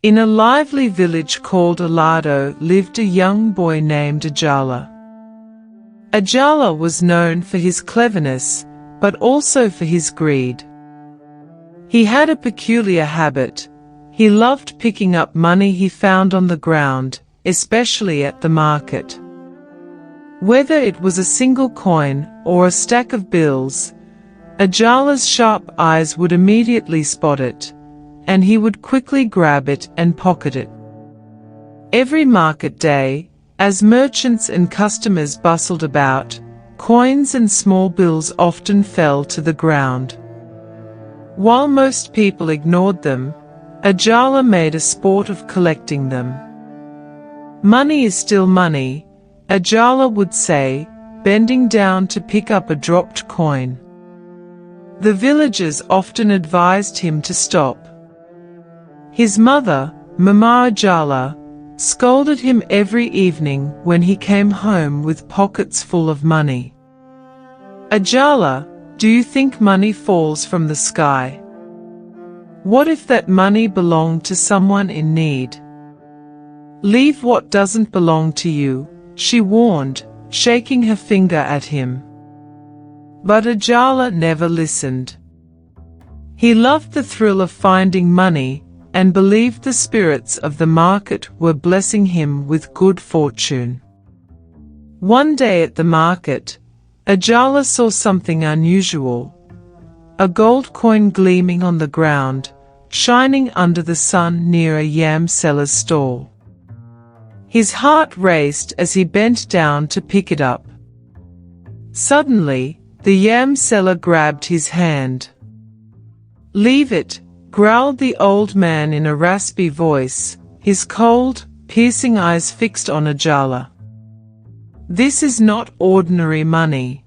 In a lively village called Ajala lived a young boy named Ajala. Ajala was known for his cleverness, but also for his greed. He had a peculiar habit. He loved picking up money he found on the ground, especially at the market. Whether it was a single coin or a stack of bills, Ajala's sharp eyes would immediately spot it, and he would quickly grab it and pocket it. Every market day, as merchants and customers bustled about, coins and small bills often fell to the ground. While most people ignored them, Ajala made a sport of collecting them. "Money is still money," Ajala would say, bending down to pick up a dropped coin. The villagers often advised him to stop. His mother, Mama Ajala, scolded him every evening when he came home with pockets full of money. "Ajala, do you think money falls from the sky? What if that money belonged to someone in need? Leave what doesn't belong to you," she warned, shaking her finger at him. But Ajala never listened. He loved the thrill of finding money and believed the spirits of the market were blessing him with good fortune. One day at the market, Ajala saw something unusual. A gold coin gleaming on the ground, shining under the sun near a yam seller's stall. His heart raced as he bent down to pick it up. Suddenly, the yam seller grabbed his hand. "Leave it," growled the old man in a raspy voice, his cold, piercing eyes fixed on Ajala. "This is not ordinary money."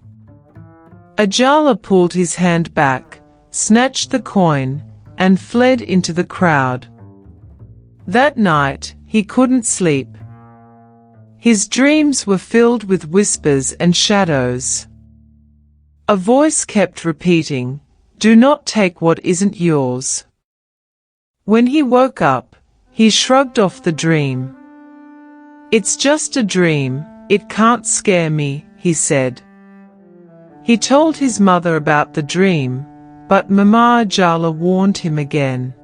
Ajala pulled his hand back, snatched the coin, and fled into the crowd. That night, he couldn't sleep. His dreams were filled with whispers and shadows. A voice kept repeating, "Do not take what isn't yours." When he woke up, he shrugged off the dream. "It's just a dream, it can't scare me," he said. He told his mother about the dream, but Mama Ajala warned him again.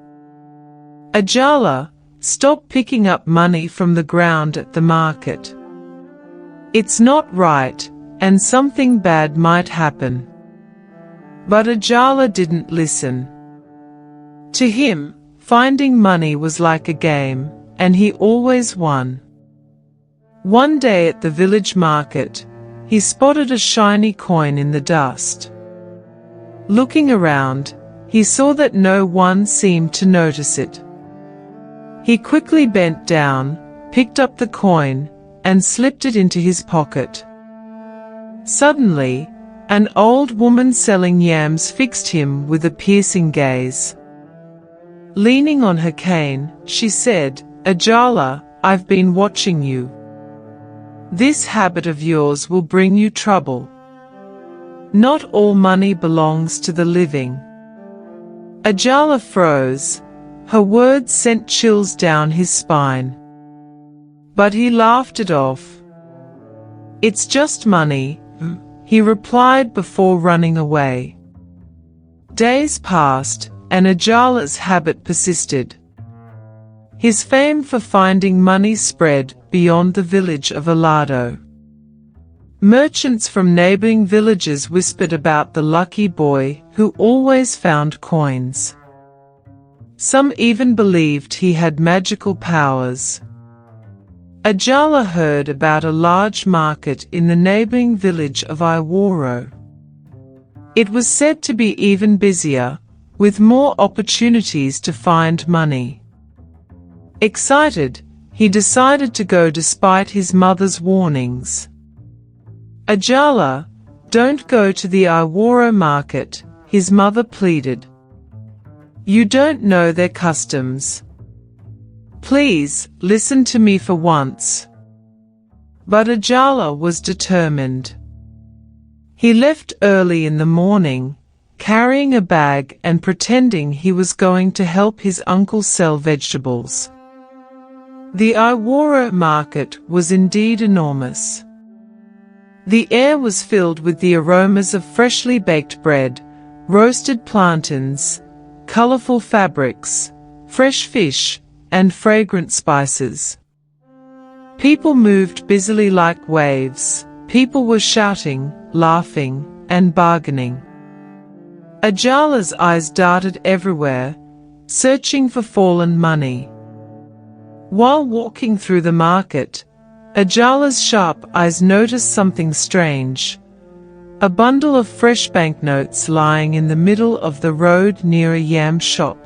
"Ajala, stop picking up money from the ground at the market. It's not right, and something bad might happen." But Ajala didn't listen. To him, finding money was like a game, and he always won. One day at the village market, he spotted a shiny coin in the dust. Looking around, he saw that no one seemed to notice it. He quickly bent down, picked up the coin, and slipped it into his pocket. Suddenly, an old woman selling yams fixed him with a piercing gaze. Leaning on her cane, she said, "Ajala, I've been watching you. This habit of yours will bring you trouble. Not all money belongs to the living." Ajala froze. Her words sent chills down his spine. But he laughed it off. "It's just money," he replied before running away. Days passed, and Ajala's habit persisted. His fame for finding money spread beyond the village of Ajala. Merchants from neighboring villages whispered about the lucky boy who always found coins. Some even believed he had magical powers. Ajala heard about a large market in the neighboring village of Iwaro. It was said to be even busier, with more opportunities to find money. Excited, he decided to go despite his mother's warnings. "Ajala, don't go to the Iwaro market," his mother pleaded. "You don't know their customs. Please, listen to me for once." But Ajala was determined. He left early in the morning, carrying a bag and pretending he was going to help his uncle sell vegetables. The Iwara market was indeed enormous. The air was filled with the aromas of freshly baked bread, roasted plantains, colorful fabrics, fresh fish, and fragrant spices. People moved busily like waves. People were shouting, laughing, and bargaining. Ajala's eyes darted everywhere, searching for fallen money. While walking through the market, Ajala's sharp eyes noticed something strange. A bundle of fresh banknotes lying in the middle of the road near a yam shop.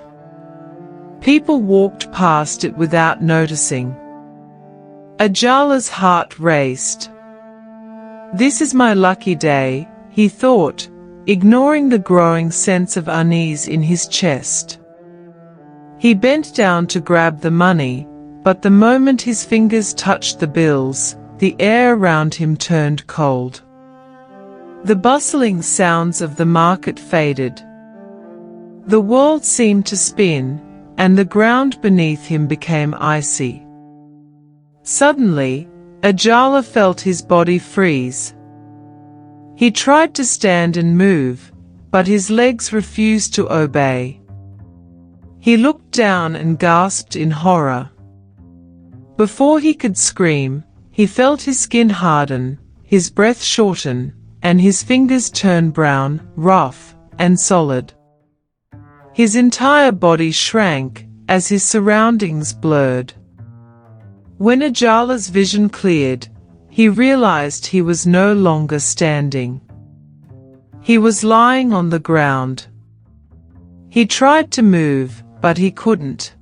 People walked past it without noticing. Ajala's heart raced. This is my lucky day, he thought, ignoring the growing sense of unease in his chest. He bent down to grab the money, but the moment his fingers touched the bills, the air around him turned cold. The bustling sounds of the market faded. The world seemed to spin, and the ground beneath him became icy. Suddenly, Ajala felt his body freeze. He tried to stand and move, but his legs refused to obey. He looked down and gasped in horror. Before he could scream, he felt his skin harden, his breath shorten, and his fingers turn brown, rough, and solid. His entire body shrank as his surroundings blurred. When Ajala's vision cleared, he realized he was no longer standing. He was lying on the ground. He tried to move, but he couldn't.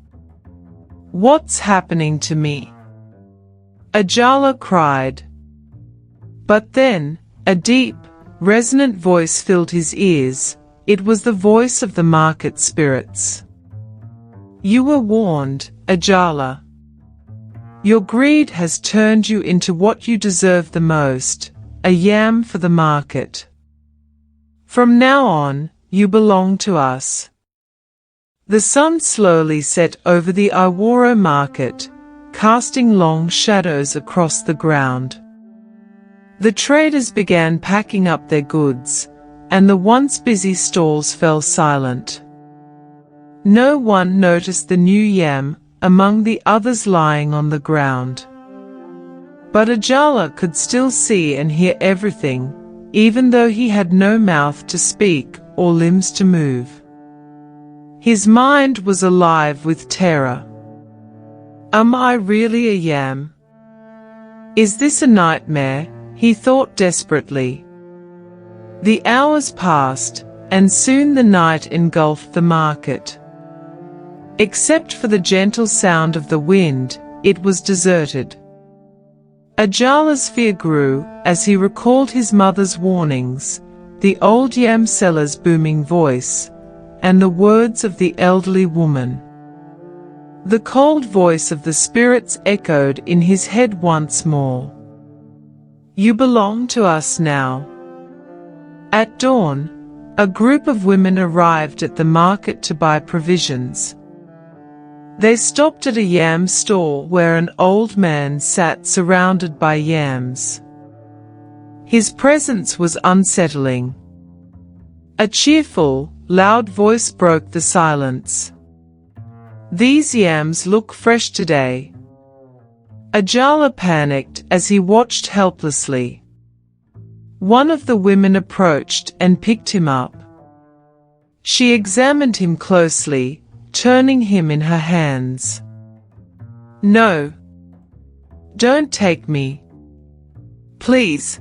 "What's happening to me?" Ajala cried. But then, a deep, resonant voice filled his ears. It was the voice of the market spirits. "You were warned, Ajala. Your greed has turned you into what you deserve the most, a yam for the market. From now on, you belong to us." The sun slowly set over the Iwara market, casting long shadows across the ground. The traders began packing up their goods, and the once busy stalls fell silent. No one noticed the new yam among the others lying on the ground. But Ajala could still see and hear everything, even though he had no mouth to speak or limbs to move. His mind was alive with terror. Am I really a yam? Is this a nightmare? He thought desperately. The hours passed, and soon the night engulfed the market. Except for the gentle sound of the wind, it was deserted. Ajala's fear grew as he recalled his mother's warnings, the old yam seller's booming voice, and the words of the elderly woman. The cold voice of the spirits echoed in his head once more. "You belong to us now." At dawn, a group of women arrived at the market to buy provisions. They stopped at a yam stall where an old man sat surrounded by yams. His presence was unsettling. A cheerful, loud voice broke the silence. "These yams look fresh today." Ajala panicked as he watched helplessly. One of the women approached and picked him up. She examined him closely, turning him in her hands. "No. Don't take me. Please."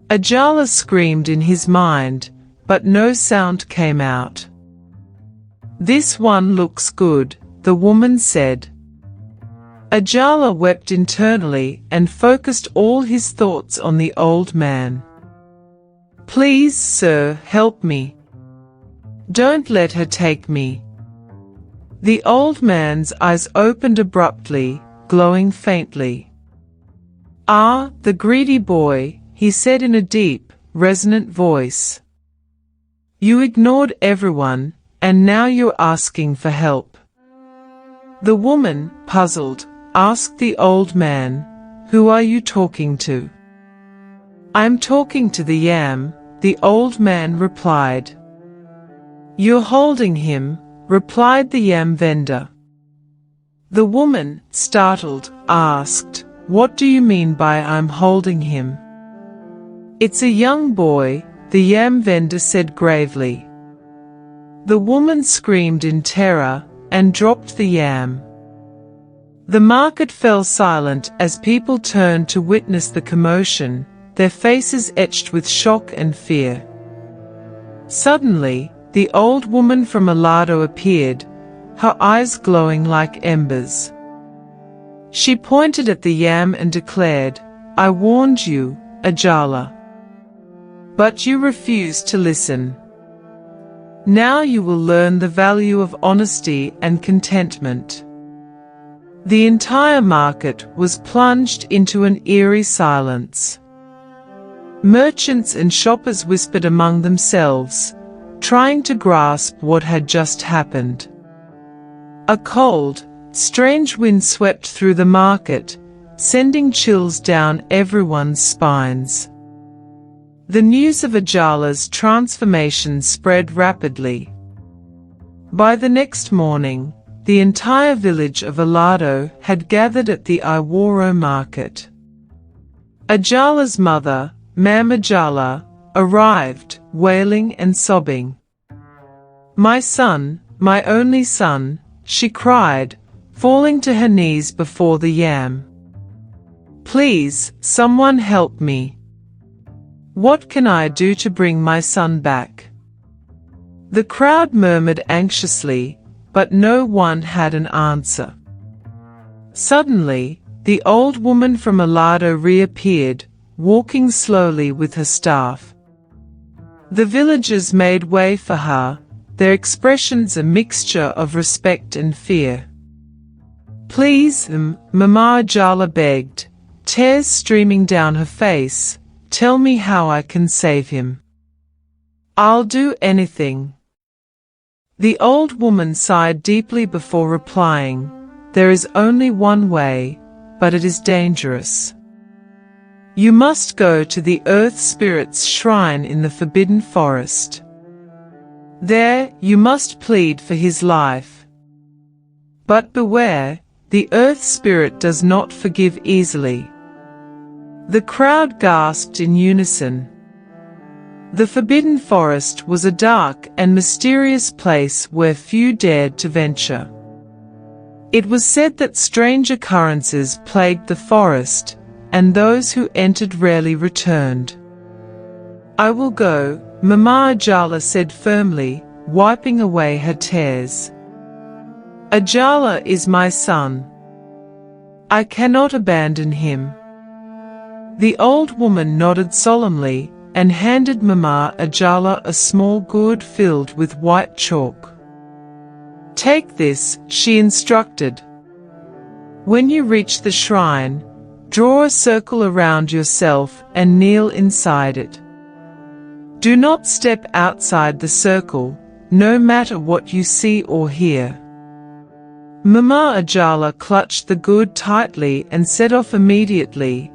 Ajala screamed in his mind, but no sound came out. "This one looks good," the woman said. Ajala wept internally and focused all his thoughts on the old man. "Please, sir, help me. Don't let her take me." The old man's eyes opened abruptly, glowing faintly. "Ah, the greedy boy," he said in a deep, resonant voice. "You ignored everyone, and now you're asking for help." The woman, puzzled, asked the old man. "Who are you talking to?" "I'm talking to the yam," the old man replied. "You're holding him," replied the yam vendor. The woman, startled, asked, "What do you mean by I'm holding him?" "It's a young boy," the yam vendor said gravely. The woman screamed in terror and dropped the yam. The market fell silent as people turned to witness the commotion, their faces etched with shock and fear. Suddenly, the old woman from Alado appeared, her eyes glowing like embers. She pointed at the yam and declared, "I warned you, Ajala. But you refused to listen. Now you will learn the value of honesty and contentment." The entire market was plunged into an eerie silence. Merchants and shoppers whispered among themselves, trying to grasp what had just happened. A cold, strange wind swept through the market, sending chills down everyone's spines. The news of Ajala's transformation spread rapidly. By the next morning, the entire village of Alado had gathered at the Iwaro market. Ajala's mother, Mam Ajala, arrived, wailing and sobbing. "My son, my only son," she cried, falling to her knees before the yam. "Please, someone help me. What can I do to bring my son back?" The crowd murmured anxiously, but no one had an answer. Suddenly, the old woman from Alado reappeared, walking slowly with her staff. The villagers made way for her, their expressions a mixture of respect and fear. "Please, Mama Ajala begged, tears streaming down her face, tell me how I can save him. I'll do anything." The old woman sighed deeply before replying, "There is only one way, but it is dangerous. You must go to the Earth Spirit's shrine in the Forbidden Forest. There, you must plead for his life. But beware, the Earth Spirit does not forgive easily." The crowd gasped in unison. The Forbidden Forest was a dark and mysterious place where few dared to venture. It was said that strange occurrences plagued the forest, and those who entered rarely returned. "I will go," Mama Ajala said firmly, wiping away her tears. "Ajala is my son. I cannot abandon him." The old woman nodded solemnly and handed Mama Ajala a small gourd filled with white chalk. "Take this," she instructed. "When you reach the shrine, draw a circle around yourself and kneel inside it. Do not step outside the circle, no matter what you see or hear." Mama Ajala clutched the gourd tightly and set off immediately,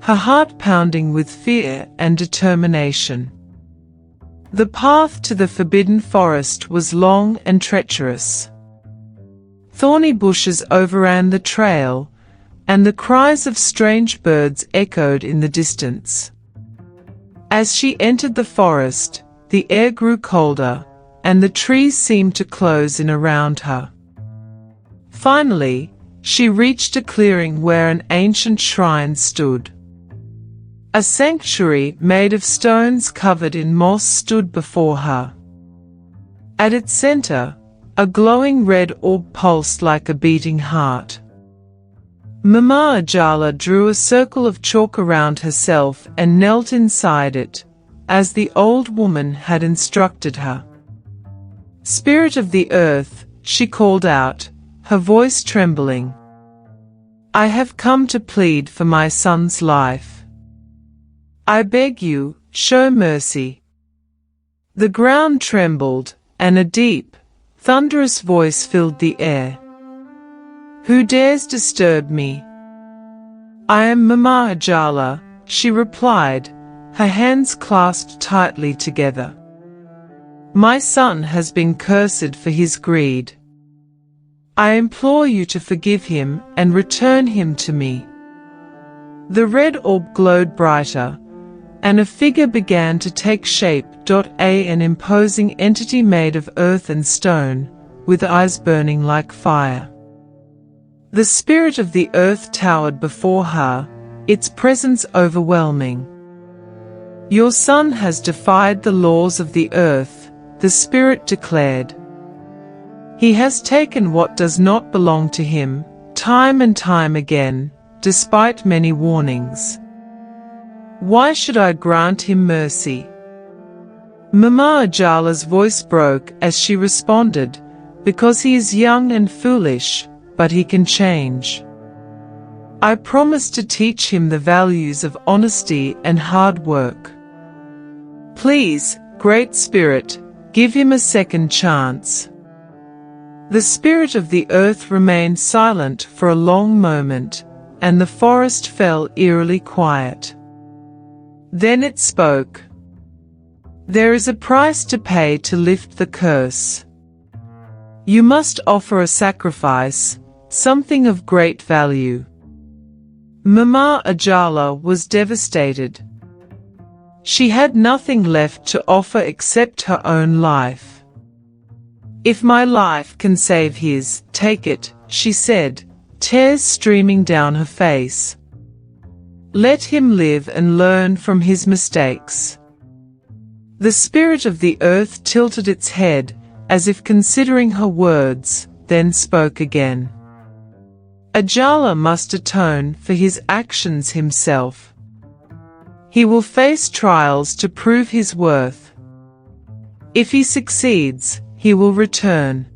her heart pounding with fear and determination. The path to the Forbidden Forest was long and treacherous. Thorny bushes overran the trail, and the cries of strange birds echoed in the distance. As she entered the forest, the air grew colder, and the trees seemed to close in around her. Finally, she reached a clearing where an ancient shrine stood. A sanctuary made of stones covered in moss stood before her. At its center, a glowing red orb pulsed like a beating heart. Mama Ajala drew a circle of chalk around herself and knelt inside it, as the old woman had instructed her. "Spirit of the earth," she called out, her voice trembling. "I have come to plead for my son's life. I beg you, show mercy." The ground trembled, and a deep, thunderous voice filled the air. Who dares disturb me? I am Mama Ajala, she replied, her hands clasped tightly together. My son has been cursed for his greed. I implore you to forgive him and return him to me. The red orb glowed brighter, and a figure began to take shape. An imposing entity made of earth and stone, with eyes burning like fire. The spirit of the earth towered before her, its presence overwhelming. Your son has defied the laws of the earth, the spirit declared. He has taken what does not belong to him, time and time again, despite many warnings. Why should I grant him mercy? Mama Ajala's voice broke as she responded, because he is young and foolish, but he can change. I promise to teach him the values of honesty and hard work. Please, Great Spirit, give him a second chance. The spirit of the earth remained silent for a long moment, and the forest fell eerily quiet. Then it spoke. There is a price to pay to lift the curse. You must offer a sacrifice, something of great value. Mama Ajala was devastated. She had nothing left to offer except her own life. If my life can save his, take it, she said, tears streaming down her face. Let him live and learn from his mistakes. The spirit of the earth tilted its head, as if considering her words, then spoke again. Ajala must atone for his actions himself. He will face trials to prove his worth. If he succeeds, he will return.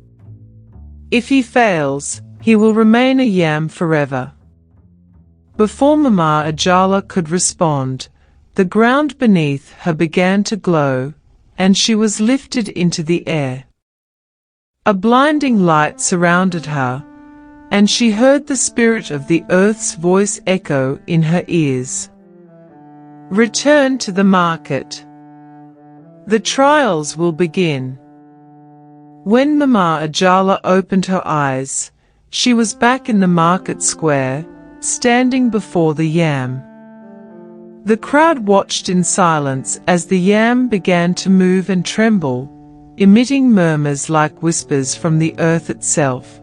If he fails, he will remain a yam forever. Before Mama Ajala could respond, the ground beneath her began to glow, and she was lifted into the air. A blinding light surrounded her, and she heard the spirit of the earth's voice echo in her ears. Return to the market. The trials will begin. When Mama Ajala opened her eyes, she was back in the market square, standing before the yam. The crowd watched in silence as the yam began to move and tremble, emitting murmurs like whispers from the earth itself.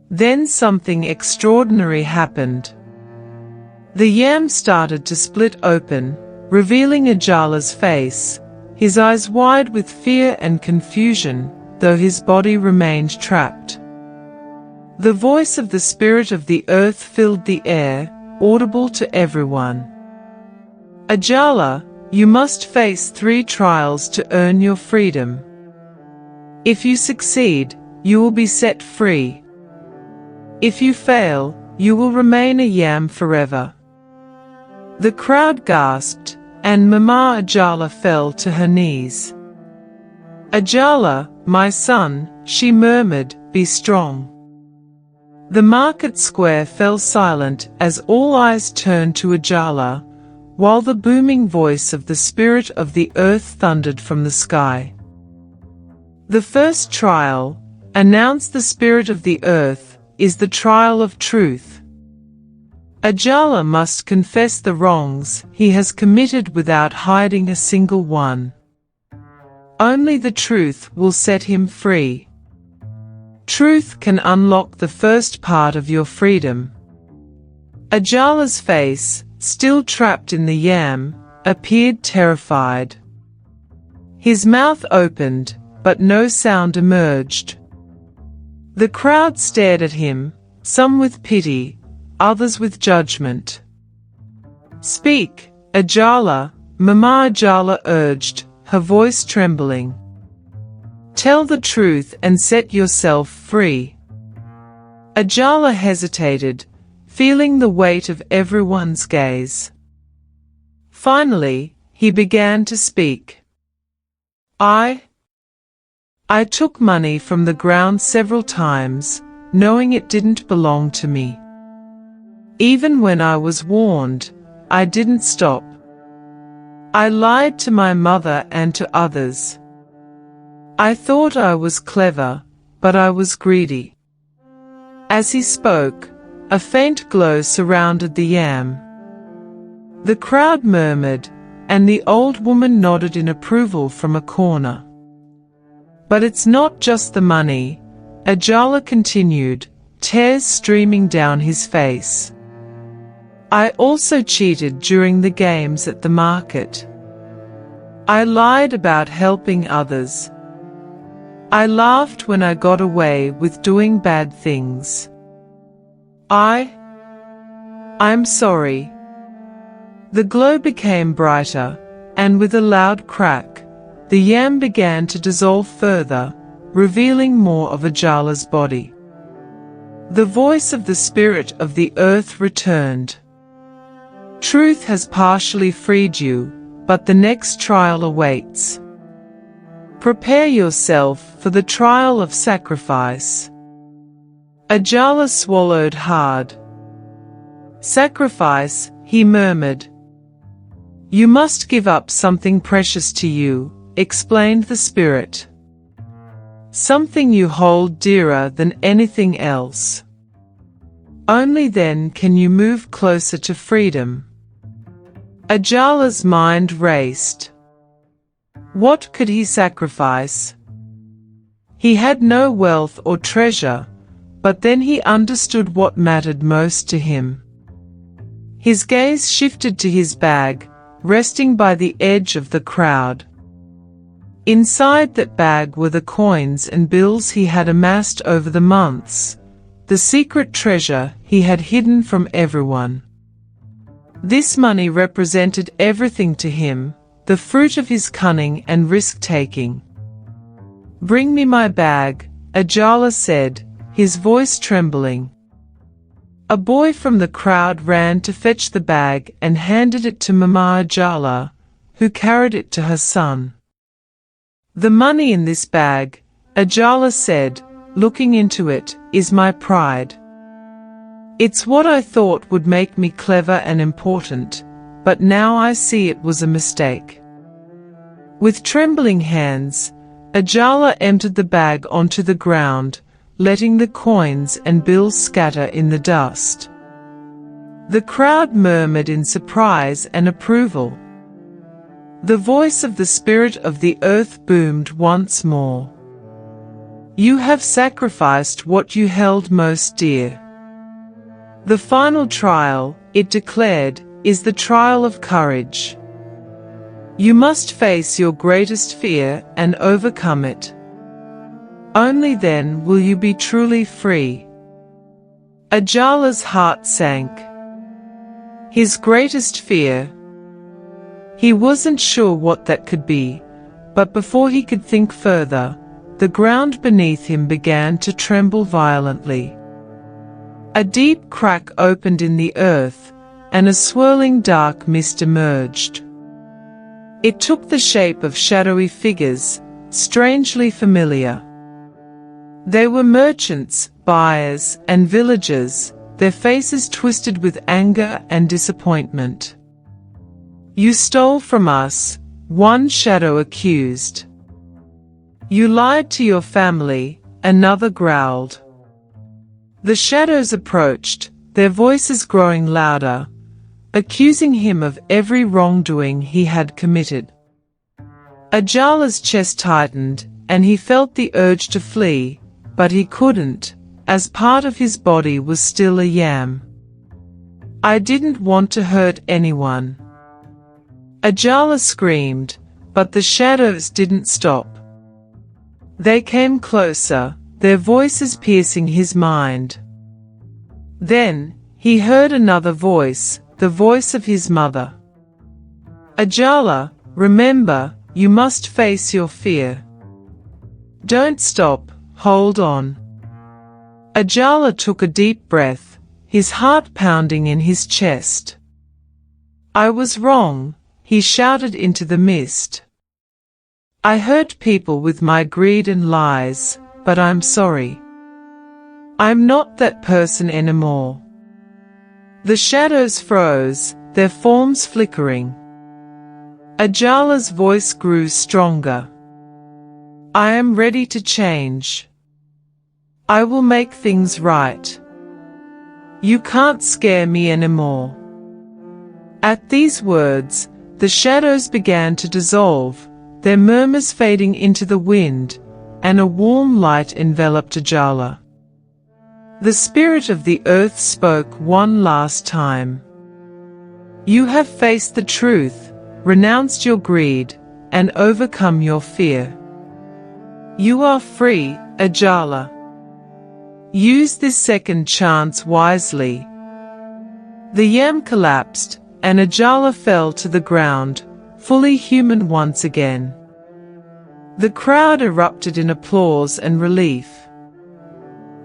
Then something extraordinary happened. The yam started to split open, revealing Ajala's face, his eyes wide with fear and confusion, though his body remained trapped. The voice of the spirit of the earth filled the air, audible to everyone. Ajala, you must face 3 trials to earn your freedom. If you succeed, you will be set free. If you fail, you will remain a yam forever. The crowd gasped, and Mama Ajala fell to her knees. Ajala, my son, she murmured, be strong. The market square fell silent as all eyes turned to Ajala, while the booming voice of the spirit of the earth thundered from the sky. The first trial, announced the spirit of the earth, is the trial of truth. Ajala must confess the wrongs he has committed without hiding a single one. Only the truth will set him free. Truth can unlock the first part of your freedom. Ajala's face, still trapped in the yam, appeared terrified. His mouth opened, but no sound emerged. The crowd stared at him, some with pity, others with judgment. Speak, Ajala, Mama Ajala urged, her voice trembling. Tell the truth and set yourself free. Ajala hesitated, feeling the weight of everyone's gaze. Finally, he began to speak. I took money from the ground several times, knowing it didn't belong to me. Even when I was warned, I didn't stop. I lied to my mother and to others. I thought I was clever, but I was greedy." As he spoke, a faint glow surrounded the yam. The crowd murmured, and the old woman nodded in approval from a corner. "But it's not just the money," Ajala continued, tears streaming down his face. "I also cheated during the games at the market. I lied about helping others. I laughed when I got away with doing bad things. I'm sorry." The glow became brighter, and with a loud crack, the yam began to dissolve further, revealing more of Ajala's body. The voice of the spirit of the earth returned. "Truth has partially freed you, but the next trial awaits. Prepare yourself for the trial of sacrifice." Ajala swallowed hard. "Sacrifice," he murmured. "You must give up something precious to you," explained the spirit. "Something you hold dearer than anything else. Only then can you move closer to freedom." Ajala's mind raced. What could he sacrifice? He had no wealth or treasure, but then he understood what mattered most to him. His gaze shifted to his bag, resting by the edge of the crowd. Inside that bag were the coins and bills he had amassed over the months, the secret treasure he had hidden from everyone. This money represented everything to him, the fruit of his cunning and risk-taking. "Bring me my bag," Ajala said, his voice trembling. A boy from the crowd ran to fetch the bag and handed it to Mama Ajala, who carried it to her son. "The money in this bag," Ajala said, looking into it, "is my pride. It's what I thought would make me clever and important, but now I see it was a mistake." With trembling hands, Ajala emptied the bag onto the ground, letting the coins and bills scatter in the dust. The crowd murmured in surprise and approval. The voice of the spirit of the earth boomed once more. "You have sacrificed what you held most dear. The final trial," it declared, "is the trial of courage. You must face your greatest fear and overcome it. Only then will you be truly free." Ajala's heart sank. His greatest fear? He wasn't sure what that could be, but before he could think further, the ground beneath him began to tremble violently. A deep crack opened in the earth, and a swirling dark mist emerged. It took the shape of shadowy figures, strangely familiar. They were merchants, buyers, and villagers, their faces twisted with anger and disappointment. "You stole from us," one shadow accused. "You lied to your family," another growled. The shadows approached, their voices growing louder, accusing him of every wrongdoing he had committed. Ajala's chest tightened, and he felt the urge to flee, but he couldn't, as part of his body was still a yam. "I didn't want to hurt anyone." Ajala screamed, but the shadows didn't stop. They came closer, their voices piercing his mind. Then, he heard another voice, the voice of his mother. "Ajala, remember, you must face your fear. Don't stop, hold on." Ajala took a deep breath, his heart pounding in his chest. "I was wrong," he shouted into the mist. "I hurt people with my greed and lies, but I'm sorry. I'm not that person anymore. The shadows froze, their forms flickering. Ajala's voice grew stronger. I am ready to change. I will make things right. You can't scare me anymore. At these words, the shadows began to dissolve, their murmurs fading into the wind, and a warm light enveloped Ajala. The spirit of the earth spoke one last time. You have faced the truth, renounced your greed, and overcome your fear. You are free, Ajala. Use this second chance wisely. The yam collapsed, and Ajala fell to the ground, fully human once again. The crowd erupted in applause and relief.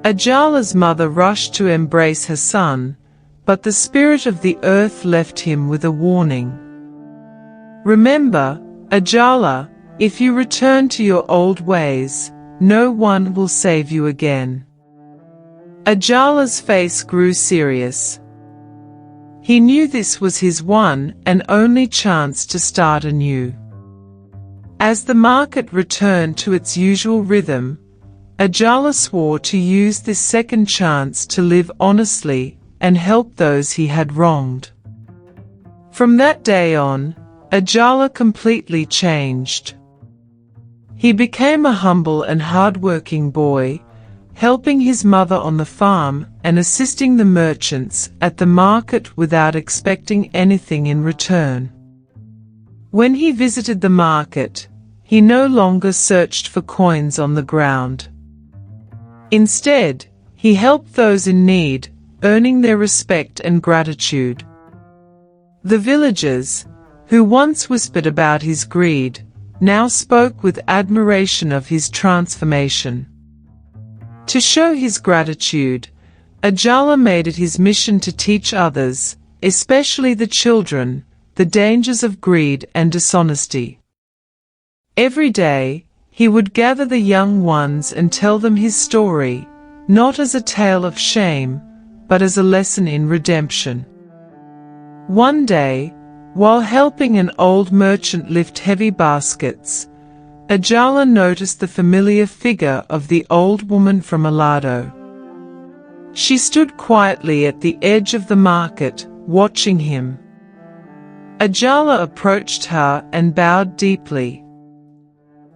Ajala's mother rushed to embrace her son, but the spirit of the earth left him with a warning. Remember, Ajala, if you return to your old ways, no one will save you again. Ajala's face grew serious. He knew this was his one and only chance to start anew. As the market returned to its usual rhythm, Ajala swore to use this second chance to live honestly and help those he had wronged. From that day on, Ajala completely changed. He became a humble and hard-working boy, helping his mother on the farm and assisting the merchants at the market without expecting anything in return. When he visited the market, he no longer searched for coins on the ground. Instead, he helped those in need, earning their respect and gratitude. The villagers, who once whispered about his greed, now spoke with admiration of his transformation. To show his gratitude, Ajala made it his mission to teach others, especially the children, the dangers of greed and dishonesty. Every day, he would gather the young ones and tell them his story, not as a tale of shame, but as a lesson in redemption. One day, while helping an old merchant lift heavy baskets, Ajala noticed the familiar figure of the old woman from Alado. She stood quietly at the edge of the market, watching him. Ajala approached her and bowed deeply.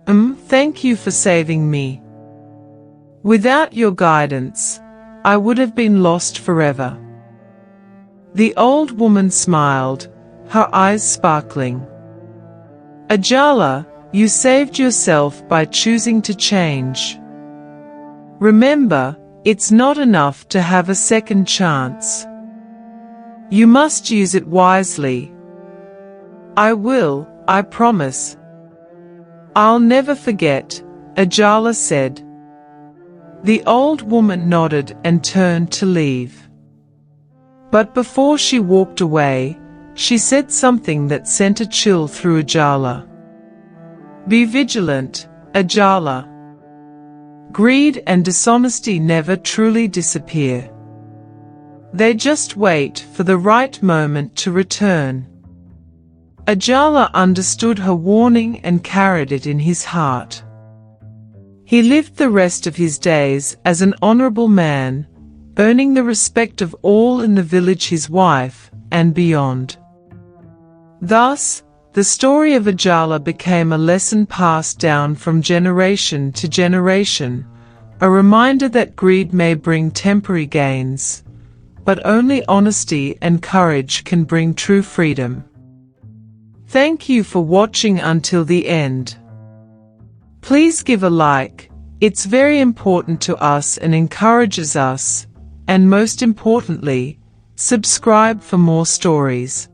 Thank you for saving me. Without your guidance, I would have been lost forever. The old woman smiled, her eyes sparkling. Ajala, you saved yourself by choosing to change. Remember, it's not enough to have a second chance. You must use it wisely. I will, I promise. I'll never forget, Ajala said. The old woman nodded and turned to leave. But before she walked away, she said something that sent a chill through Ajala. Be vigilant, Ajala. Greed and dishonesty never truly disappear. They just wait for the right moment to return. Ajala understood her warning and carried it in his heart. He lived the rest of his days as an honorable man, earning the respect of all in the village, his wife, and beyond. Thus, the story of Ajala became a lesson passed down from generation to generation, a reminder that greed may bring temporary gains, but only honesty and courage can bring true freedom. Thank you for watching until the end. Please give a like, it's very important to us and encourages us, and most importantly, subscribe for more stories.